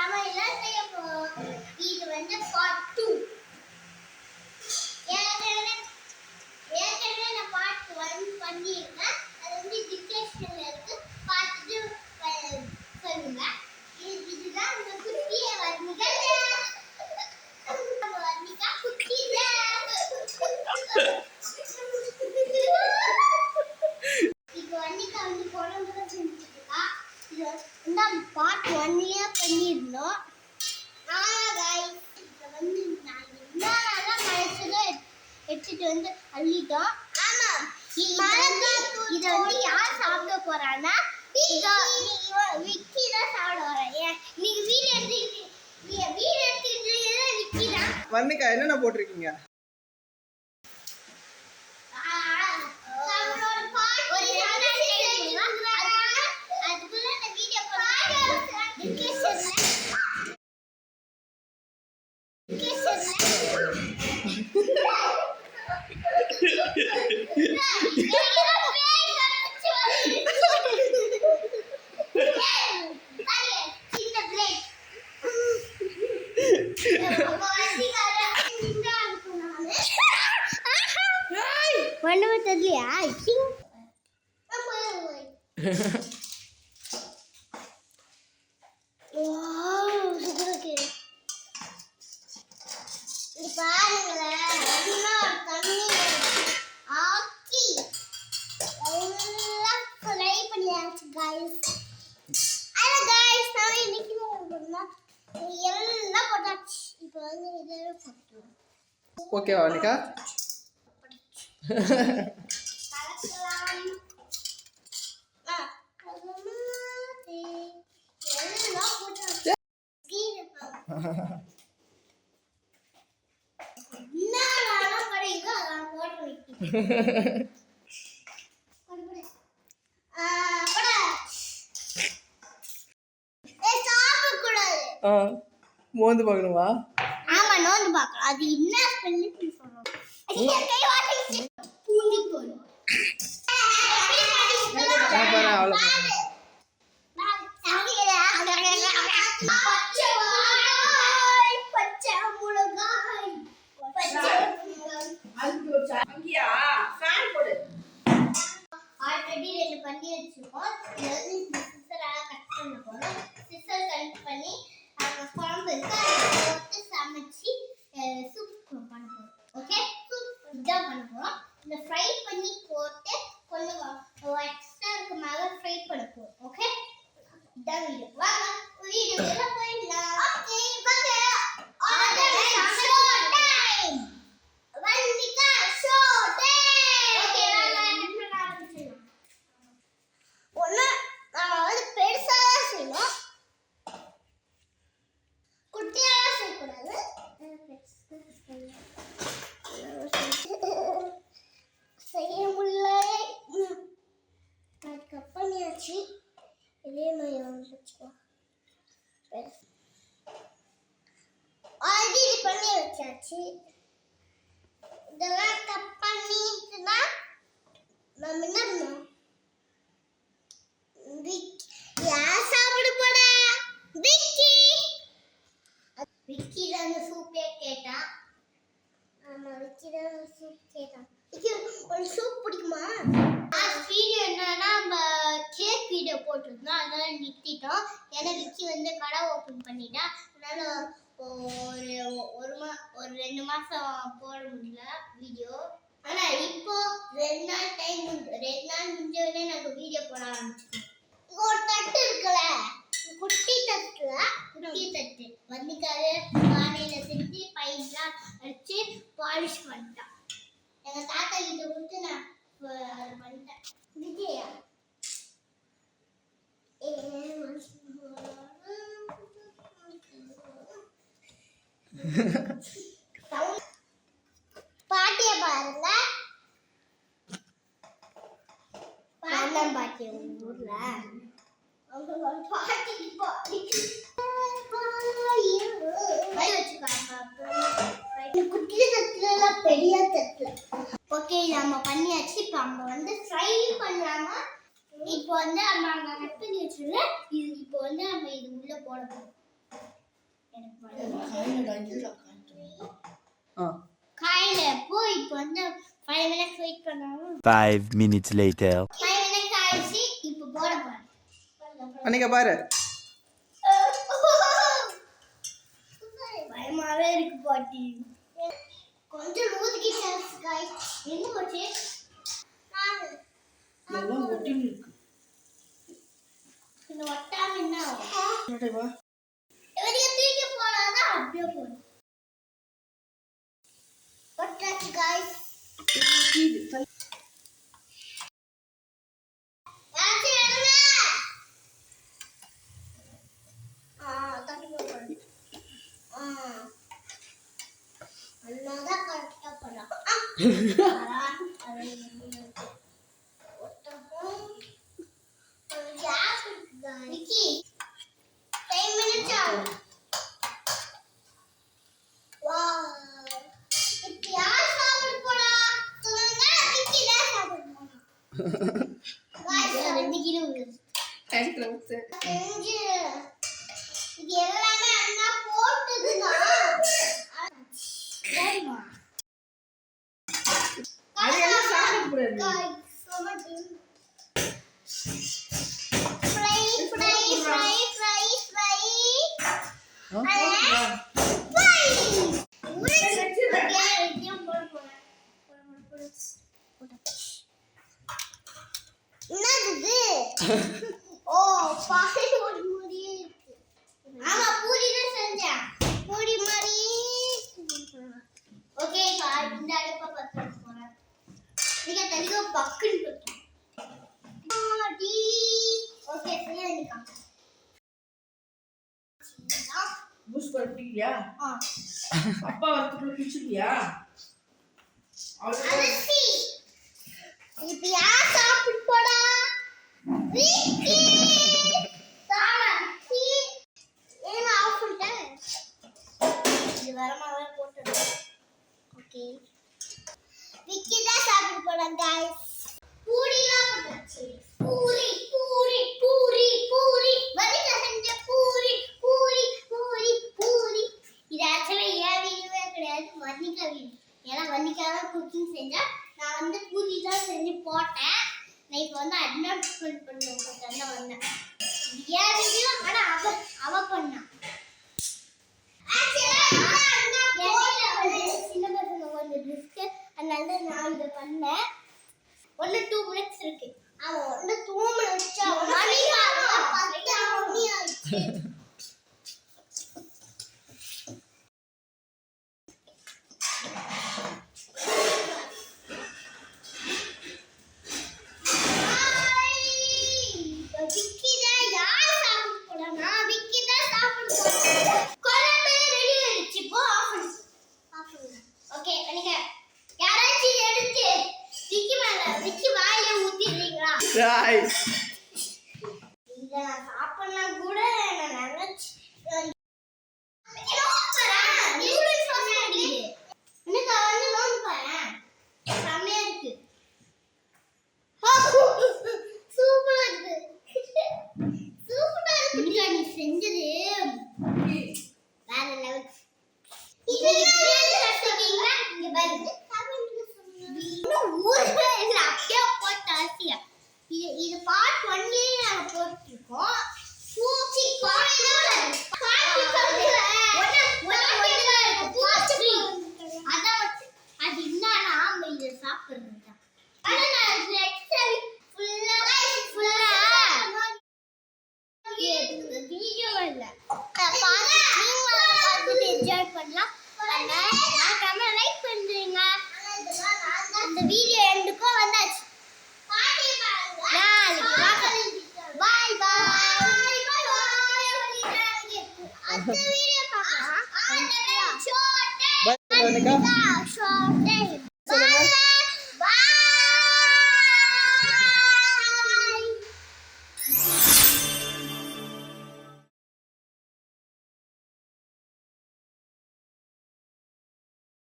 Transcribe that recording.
நாம என்ன செய்ய போறோம்? இது வந்து பார்ட் 2. ஏற்கனவே நான் பார்ட் 1 பண்ணியிருக்கேன். அது வந்து டிஸ்கிரிப்ஷன்ல இருக்கு, பார்த்துட்டு சொல்லுங்க. இதுதான் அந்த குட்டியை வர்ணிகா குட்டியா இப்போ வர்ணிகா வந்து குழம்பு செஞ்சுட்டு இருக்கா. இது வந்து பார்ட் 1லயே பண்ணியிருந்தோம். வந்து நான் என்னெல்லாம் கிடைச்சதோ எடுத்துட்டு வந்து அள்ளிட்டோம். ஆமா, இதை வந்து யார் சாப்பிட போறான்னா விக்கி தான் சாப்பிட வரேன். நீங்க வீடு எடுத்துக்கிட்டு விக்கி தான். வர்ணிகா என்னென்ன போட்டிருக்கீங்க? ஓகே வர்ணிகா. மோந்து பார்க்கணுமா? ஆமா, நோந்து பார்க்கலாம். அது என்ன ஸ்பெல்லிங் சொல்றோம்? பூந்தி போடு. ஆல்ரெடி 2 பண்ணி வச்சிருக்கோம். சிசரால கட் பண்ண போறோம். சிசர் கட் பண்ணி குழம்பு போட்டு சமைச்சு சூப் பண்ண போறோம். ஓகே, சூப் இதான் பண்ண போறோம். இந்த ஃப்ரை பண்ணி போட்டு கொஞ்சம் எக்ஸ்ட்ரா இருக்கு மேல ஃப்ரை பண்ண போறோம். ஓகே, இதான் வீடியோ. வாங்க வீடியோல போயிடலாம். ஓகே, வாங்க. Show time. Varnika show time. Okay, வாங்க ஆரம்பிக்கலாம். ஒண்ணு நாம வந்து பெருசா செய்யணும், குட்டியா செய்யக்கூடாது. செய்ய முடியல. கட் பண்ணியாச்சு. இதே மாதிரி வந்துச்சுக்கோ. ஆல்ரெடி பண்ணி வச்சாச்சு. இதெல்லாம் கட் பண்ணிட்டுனா நம்ம என்ன பண்ணணும்? யார் சாப்பிட போறா? விக்கி. விக்கி தான் சூப்பே கேட்டா. ஆமா, விக்கி தான் சூப் கேட்டா. விக்கி, ஒரு சூப் பிடிக்குமா? லாஸ்ட் வீடியோ என்னன்னா நம்ம கேக் வீடியோ போட்டிருந்தோம், அதனால நிறுத்திட்டோம். ஏன்னா விக்கி வந்து கடை ஓப்பன் பண்ணிட்டா. அதனால ஒரு 2 மாசம் போட முடியல வீடியோ. ஆனா இப்போ 2 நாள் முடிஞ்சவொடனே நாங்கள் வீடியோ போட ஆரம்பிச்சிட்டோம். ஒரு தட்டு இருக்குல்ல, குட்டி தட்டு வந்திக்காரு பானையில செஞ்சு பைப்லாம் வச்சு பாலிஷ் பண்ணிட்டான். எங்க தாத்தா கிட்ட கொடுத்து நான் அதை பண்ணிட்டேன். விஜயா பாட்டிய பாருங்க. பாட்டி ஊர்ல பெரிய தட்டுல. ஓகே, நம்ம பண்ணியாச்சு. இப்போ நம்ம வந்து ஃப்ரை பண்ணலாம. இப்போ வந்து நம்ம அங்க கட் பண்ணி வச்சிருக்கோம். இது இப்போ வந்து நம்ம இது உள்ள போட போறோம். காயில போய் இப்போ வந்து 5 minutes வெயிட் பண்ணாலும் 5 minutes later 5 minutes ஆயிடுச்சு இப்போ போட போறேன் அன்னைக்கு பாரு பயமாவே இருக்கு பாட்டி கொஞ்சம் ஊதிக்கிட்டாஸ் गाइस எங்க போச்சு எல்லாம் ஒட்டின்னு இருக்கு இந்த ஒட்டாம என்ன என்னடா வா இவரையும் தூக்கி போடாத அப்படியே போடு ஒட்டாச்சு गाइस யாச்சி எடுங்க தண்ணி போடு அண்ணாதான் கரெக்டா பண்ணலாம் விக்கி 10 minutes ஆகும் வாவ் இப்போ யார் சாப்பிட போறா சொல்லுங்க விக்கி தான் சாப்பிட போறா गाइस 2 கிலோ செஞ்சு இது எல்லாமே அண்ணா போட்டதுதான் ஏமா அதெல்லாம் சாப்பிட கூடாது गाइस ஃப்ரை ஓ பாய் ஒரு மாதிரியே இருக்கு ஆமா பூரி தான் செஞ்சேன் பூரி மாதிரி ஓகே காய் இந்த அடுப்ப பத்த போறேன் நீங்க தெளிவா பக்குன்னு போட்டேன் ஓகே சரியா நிக்கா பூஸ் பண்ணிட்டியா ஆ அப்பா வரதுக்குள்ள குடிச்சிட்டியா அரிசி இப்ப யார் சாப்பிட்டு போடா விக்கி சாப்பிடு ஏன் ஆஃப் பண்ணிட்டேன் இது வரமாவே போட்டு ஓகே விக்கி தான் சாப்பிட்டு போடா गाइस பூரிலாம் போட்டாச்சு பூரி பூரி பூரி பூரி வரிக்க செஞ்ச பூரி பூரி பூரி பூரி இது ஆக்சுவலா ஏன் வீடியோவே கிடையாது வர்ணிகா வீடியோ ஏன்னா வர்ணிகா தான் குக்கிங் செஞ்சா நான் வந்து பூரி தான் செஞ்சு போட்டேன் நான் இப்போ வந்து அட்வான்ஸ்மெண்ட் பண்ணுவேன் வந்தேன் ஏன் வீடியோ ஆனால் அவ பண்ணா சின்ன பசங்க கொஞ்சம் ரிஸ்க் அதனால நான் இதை பண்ணேன் 2 minutes இருக்கு அவன் 2 minutes மணி 10 மணி ஆயிடுச்சு ராய் இத நான் சாப்பிடனா கூட நான் நினைச்சு செஞ்சது வேற லெவல் இங்க பாருங்க அப்படியே போட்டு ஆசியா இது பார்ட் 1 நாங்க போட்டுருக்கோம் பூச்சி அது என்னன்னா இதை சாப்பிடுறது வீடியோ இல்ல என்ஜாய் பண்ணலாம் லைக் பண்றீங்க இந்த வீடியோ